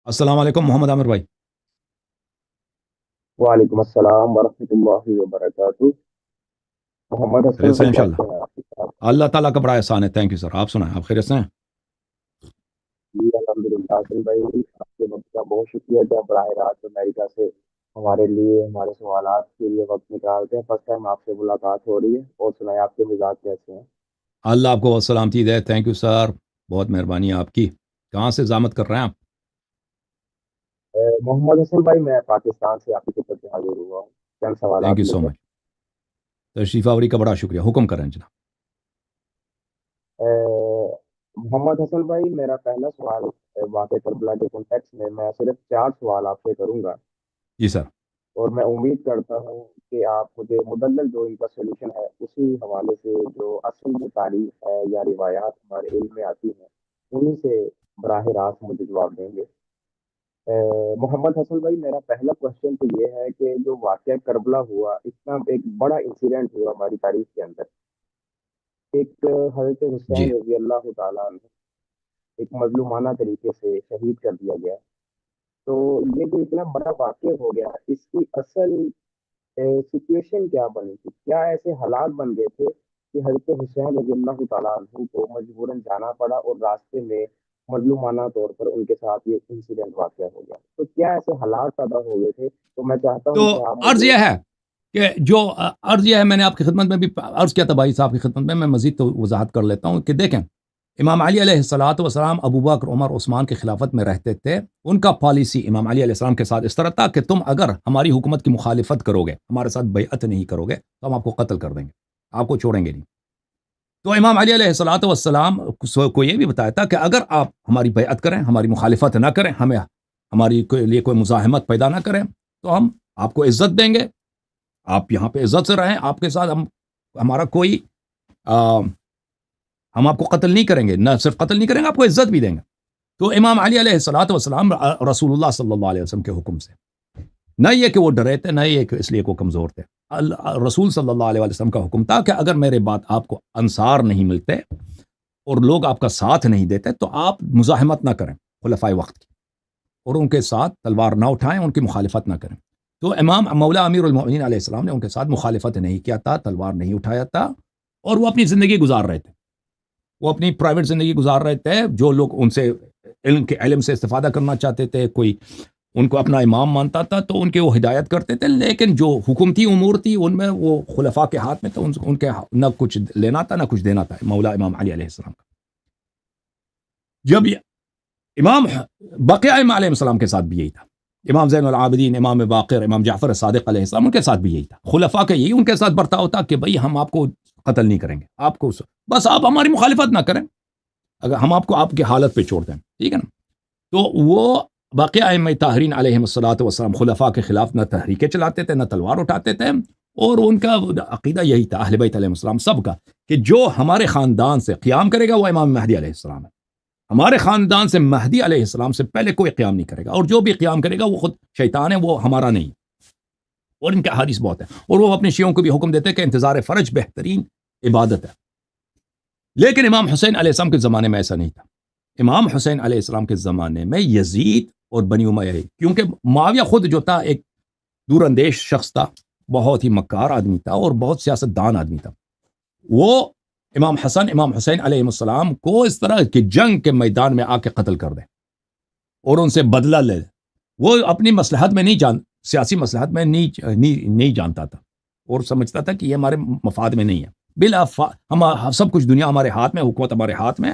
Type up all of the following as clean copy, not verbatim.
السلام علیکم محمد عامر بھائی. وعلیکم السلام ورحمۃ اللہ وبرکاتہ۔ محمد حسن خیریت سے ہیں بھائی انشاءاللہ. کیسے ہیں آپ کے ساتھ؟ اللہ تعالیٰ کا بڑا احسان ہے. Thank you sir. آپ سنائیں, آپ خیریت سے ہیں؟ جی الحمد للہ حسن بھائی، آپ کے وقت کا بہت شکریہ کہ آپ براہ راست امریکہ سے ہمارے لیے ہمارے سوالات کے لیے وقت نکالتے ہیں۔ فرسٹ ٹائم آپ سے ملاقات ہو رہی ہے، اور سنائیں آپ کے مزاج کیسے ہیں؟ اللہ آپ کو بہت سلامتی دے. Thank you sir. بہت مہربانی ہے آپ کی. کہاں سے زحمت کر رہے ہیں آپ؟ محمد حسن بھائی، میں پاکستان سے آپ کی خدمت میں حاضر ہوا ہوں چند تھینک سوالات یو لے سو کر۔ مچ. تشریف آوری کا بڑا شکریہ. حکم کریں جناب. محمد حسن بھائی، میرا پہلا سوال واقع کربلا کے کانٹیکس میں صرف 4 سوال آپ سے کروں گا، جی سر. اور میں امید کرتا ہوں کہ آپ مجھے مدلل جو ان کا سولوشن ہے اسی حوالے سے جو اصل میں تاریخ ہے یا روایات ہمارے علم میں آتی ہیں انہیں سے براہ راست مجھے جواب دیں گے۔ محمد حسن بھائی، میرا پہلا کوشچن تو یہ ہے کہ جو واقعہ کربلا ہوا، اتنا ایک بڑا انسیڈنٹ ہوا ہماری تاریخ کے اندر، ایک حضرت جی. حسین رضی اللہ تعالیٰ عنہ ایک مظلومانہ طریقے سے شہید کر دیا گیا۔ تو یہ جو اتنا بڑا واقعہ ہو گیا، اس کی اصل سچویشن کیا بنی تھی؟ کیا ایسے حالات بن گئے تھے کہ حضرت حسین رضی اللہ تعالیٰ عنہ کو مجبوراً جانا پڑا، اور راستے میں مظلومانہ طور پر ان کے ساتھ یہ انسیڈنٹ واقع ہو گیا؟ تو کیا ایسے حالات پیدا ہو گئے تھے؟ تو میں چاہتا تو ہوں کہ آپ عرض مجھے یہ ہے کہ جو عرض یہ ہے, میں نے آپ کی خدمت میں بھی عرض کیا تھا بھائی صاحب کی خدمت میں مزید تو وضاحت کر لیتا ہوں کہ دیکھیں, امام علی علیہ الصلوۃ والسلام ابو بکر عمر عثمان کی خلافت میں رہتے تھے. ان کا پالیسی امام علی علیہ السلام کے ساتھ اس طرح تھا کہ تم اگر ہماری حکومت کی مخالفت کرو گے, ہمارے ساتھ بیعت نہیں کرو گے, تو ہم آپ کو قتل کر دیں گے, آپ کو چھوڑیں گے نہیں. تو امام علی علیہ الصلوۃ والسلام کو یہ بھی بتایا تھا کہ اگر آپ ہماری بیعت کریں, ہماری مخالفت نہ کریں, ہمیں ہماری لیے کوئی مزاحمت پیدا نہ کریں, تو ہم آپ کو عزت دیں گے, آپ یہاں پہ عزت سے رہیں, آپ کے ساتھ ہمارا کوئی ہم آپ کو قتل نہیں کریں گے, نہ صرف قتل نہیں کریں گے, آپ کو عزت بھی دیں گے. تو امام علی علیہ الصلوۃ والسلام رسول اللہ صلی اللہ علیہ وسلم کے حکم سے, نہ یہ کہ وہ ڈرے تھے, نہ یہ کہ اس لیے وہ کمزور تھے, رسول صلی اللہ علیہ وسلم کا حکم تھا کہ اگر میرے بعد آپ کو انصار نہیں ملتے اور لوگ آپ کا ساتھ نہیں دیتے, تو آپ مزاحمت نہ کریں خلفائے وقت کی, اور ان کے ساتھ تلوار نہ اٹھائیں, ان کی مخالفت نہ کریں. تو امام مولا امیر المؤمنین علیہ السلام نے ان کے ساتھ مخالفت نہیں کیا تھا, تلوار نہیں اٹھایا تھا, اور وہ اپنی زندگی گزار رہے تھے, وہ اپنی پرائیویٹ زندگی گزار رہے تھے. جو لوگ ان سے علم سے استفادہ کرنا چاہتے تھے, کوئی ان کو اپنا امام مانتا تھا, تو ان کے وہ ہدایت کرتے تھے, لیکن جو حکومتی امور تھی ان میں وہ خلفاء کے ہاتھ میں تھا, ان کے نہ کچھ لینا تھا نہ کچھ دینا تھا مولا امام علی علیہ السلام کا. جب امام بقیہ ائمہ علیہ السلام کے ساتھ بھی یہی تھا, امام زین العابدین, امام باقر, امام جعفر صادق علیہ السلام, ان کے ساتھ بھی یہی تھا. خلفاء کا یہی ان کے ساتھ برتاؤ تھا کہ بھئی ہم آپ کو قتل نہیں کریں گے, آپ کو بس آپ ہماری مخالفت نہ کریں, اگر ہم آپ کو آپ کی حالت پہ چھوڑ دیں, ٹھیک ہے نا. تو وہ باقی ائمہ طاہرین علیہم الصلوۃ والسلام خلفاء کے خلاف نہ تحریکیں چلاتے تھے, نہ تلوار اٹھاتے تھے, اور ان کا عقیدہ یہی تھا اہل بیت علیہ السلام سب کا, کہ جو ہمارے خاندان سے قیام کرے گا وہ امام مہدی علیہ السلام ہے. ہمارے خاندان سے مہدی علیہ السلام سے پہلے کوئی قیام نہیں کرے گا, اور جو بھی قیام کرے گا وہ خود شیطان ہے, وہ ہمارا نہیں. اور ان کے حدیث بہت ہے, اور وہ اپنے شیعوں کو بھی حکم دیتے کہ انتظار فرج بہترین عبادت ہے. لیکن امام حسین علیہ السلام کے زمانے میں ایسا نہیں تھا. امام حسین علیہ السلام کے زمانے میں یزید اور بنی امیہ, کیونکہ معاویہ خود جو تھا ایک دور اندیش شخص تھا, بہت ہی مکار آدمی تھا, اور بہت سیاست دان آدمی تھا. وہ امام حسن امام حسین علیہ السلام کو اس طرح کی جنگ کے میدان میں آ کے قتل کر دے اور ان سے بدلہ لے. وہ اپنی مصلحت میں سیاسی مصلحت میں نہیں جانتا تھا, اور سمجھتا تھا کہ یہ ہمارے مفاد میں نہیں ہے. ہم سب کچھ دنیا ہمارے ہاتھ میں, حکومت ہمارے ہاتھ میں,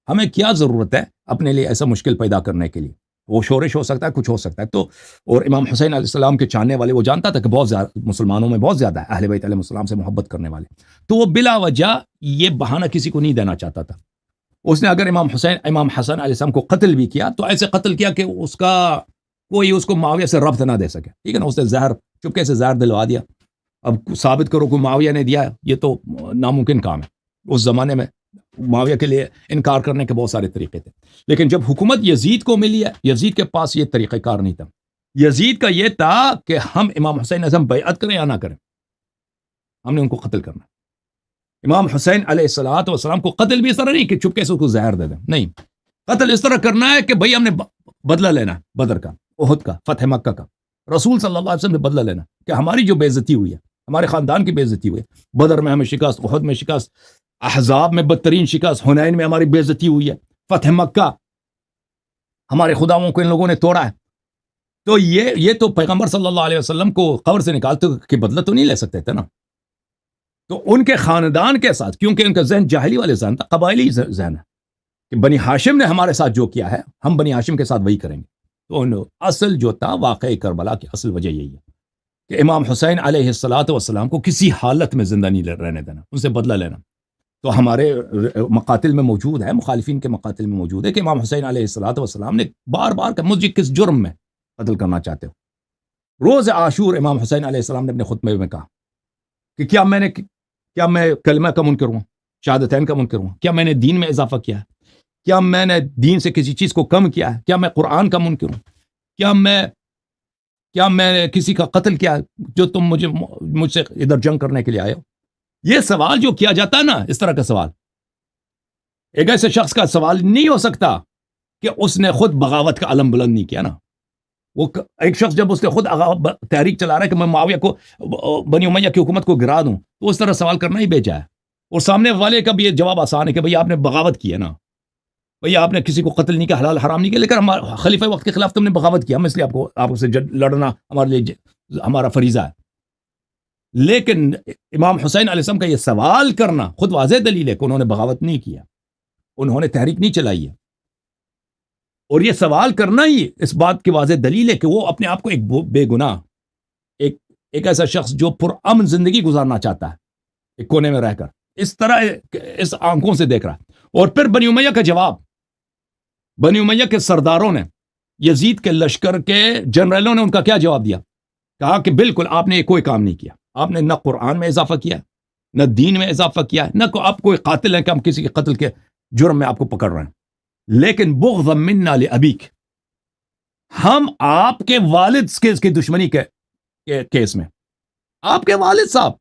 ہمیں کیا ضرورت ہے اپنے لیے ایسا مشکل پیدا کرنے کے لیے. وہ شورش ہو سکتا ہے, کچھ ہو سکتا ہے. تو اور امام حسین علیہ السلام کے چاہنے والے, وہ جانتا تھا کہ بہت زیادہ مسلمانوں میں بہت زیادہ ہے اہل بیت علیہ السلام سے محبت کرنے والے, تو وہ بلا وجہ یہ بہانہ کسی کو نہیں دینا چاہتا تھا. اس نے اگر امام حسن علیہ السلام کو قتل بھی کیا تو ایسے قتل کیا کہ اس کا کوئی اس کو معاویہ سے ربط نہ دے سکے, ٹھیک ہے نا. اس نے چپکے سے زہر دلوا دیا. اب ثابت کرو کہ معاویہ نے دیا, یہ تو ناممکن کام ہے. اس زمانے میں معاویہ کے لیے انکار کرنے کے بہت سارے طریقے تھے, لیکن جب حکومت یزید کو ملی ہے, یزید کے پاس یہ طریقہ کار نہیں تھا. یزید کا یہ تھا کہ ہم امام حسین اعظم بیعت کریں یا نہ کریں, ہم نے ان کو قتل کرنا. امام حسین علیہ السلام کو قتل بھی اس طرح نہیں کہ چپکے سے اس کو زہر دے دیں, نہیں, قتل اس طرح کرنا ہے کہ بھئی ہم نے بدلہ لینا بدر کا، احد کا، فتح مکہ کا، رسول صلی اللہ علیہ وسلم نے بدلہ لینا کہ ہماری جو بے عزتی ہوئی ہے، ہمارے خاندان کی بے عزتی ہوئی ہے، بدر میں ہمیں شکست، احد میں شکست، احزاب میں بدترین شکست، حنین میں ہماری بے عزتی ہوئی ہے، فتح مکہ ہمارے خداؤں کو ان لوگوں نے توڑا ہے، تو یہ تو پیغمبر صلی اللہ علیہ وسلم کو قبر سے نکالتے کہ بدلہ تو نہیں لے سکتے تھے نا. تو ان کے خاندان کے ساتھ، کیونکہ ان کا ذہن جاہلی والے ذہن تھا، قبائلی ذہن ہے کہ بنی ہاشم نے ہمارے ساتھ جو کیا ہے ہم بنی ہاشم کے ساتھ وہی کریں گے. تو اصل جو تھا واقعی کربلا کی اصل وجہ یہی ہے کہ امام حسین علیہ السلام کو کسی حالت میں زندہ نہیں رہنے دینا، ان سے بدلہ لینا. تو ہمارے مقاتل میں موجود ہے، مخالفین کے مقاتل میں موجود ہے کہ امام حسین علیہ السلام نے بار بار کہ مجھے کس جرم میں قتل کرنا چاہتے ہو. روز عاشور امام حسین علیہ السلام نے اپنے خطبے میں کہا کہ کیا میں کلمہ کا منکر ہوں، شہادتین کا منکر ہوں، کیا میں نے دین میں اضافہ کیا ہے، کیا میں نے دین سے کسی چیز کو کم کیا ہے، کیا میں قرآن کا منکر ہوں، کیا میں نے کسی کا قتل کیا ہے جو تم مجھ سے ادھر جنگ کرنے کے لیے آئے ہو. یہ سوال جو کیا جاتا ہے نا، اس طرح کا سوال ایک ایسے شخص کا سوال نہیں ہو سکتا کہ اس نے خود بغاوت کا علم بلند نہیں کیا نا. وہ ایک شخص جب اس نے خود تحریک چلا رہا ہے کہ میں معاویہ کو، بنی امیہ کی حکومت کو گرا دوں، تو اس طرح سوال کرنا ہی بیجا ہے. اور سامنے والے کا بھی یہ جواب آسان ہے کہ بھئی آپ نے بغاوت کی ہے نا، بھئی آپ نے کسی کو قتل نہیں کیا، حلال حرام نہیں کیا، لیکن خلیفہ وقت کے خلاف تم نے بغاوت کیا، ہم اس لیے آپ سے لڑنا ہمارے لیے ہمارا فریضہ ہے. لیکن امام حسین علیہ السلام کا یہ سوال کرنا خود واضح دلیل ہے کہ انہوں نے بغاوت نہیں کیا، انہوں نے تحریک نہیں چلائی ہے. اور یہ سوال کرنا ہی اس بات کی واضح دلیل ہے کہ وہ اپنے آپ کو ایک بے گناہ، ایک ایسا شخص جو پرامن زندگی گزارنا چاہتا ہے ایک کونے میں رہ کر، اس طرح اس آنکھوں سے دیکھ رہا ہے. اور پھر بنی امیہ کا جواب، بنی امیہ کے سرداروں نے، یزید کے لشکر کے جنرلوں نے ان کا کیا جواب دیا؟ کہا کہ بالکل آپ نے کوئی کام نہیں کیا، آپ نے نہ قرآن میں اضافہ کیا، نہ دین میں اضافہ کیا، نہ آپ کوئی قاتل ہیں کہ ہم کسی کے قتل کے جرم میں آپ کو پکڑ رہے ہیں. لیکن بغضا منا لابیک، ہم آپ کے والد کی دشمنی کے کیس میں، آپ کے والد صاحب،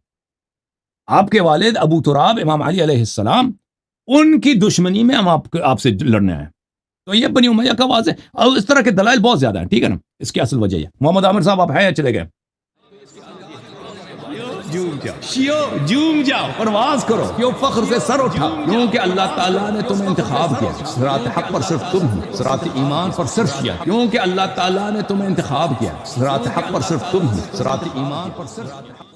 آپ کے والد ابو تراب امام علی علیہ السلام، ان کی دشمنی میں ہم آپ سے لڑنے آئے. تو یہ بنی امیہ کا واضح، اور اس طرح کے دلائل بہت زیادہ ہیں، ٹھیک ہے نا. اس کی اصل وجہ یہ. محمد عامر صاحب آپ ہیں یا چلے گئے؟ جوم جاؤ، پرواز کرو، کیوں فخر سے سر اٹھا، کیونکہ اللہ تعالیٰ نے تمہیں انتخاب کیا. صراط حق پر صرف تم ہو، صراط ایمان پر صرف کیا، کیونکہ اللہ تعالیٰ نے تمہیں انتخاب کیا. صراط حق پر صرف تم ہو، صراط ایمان پر صرف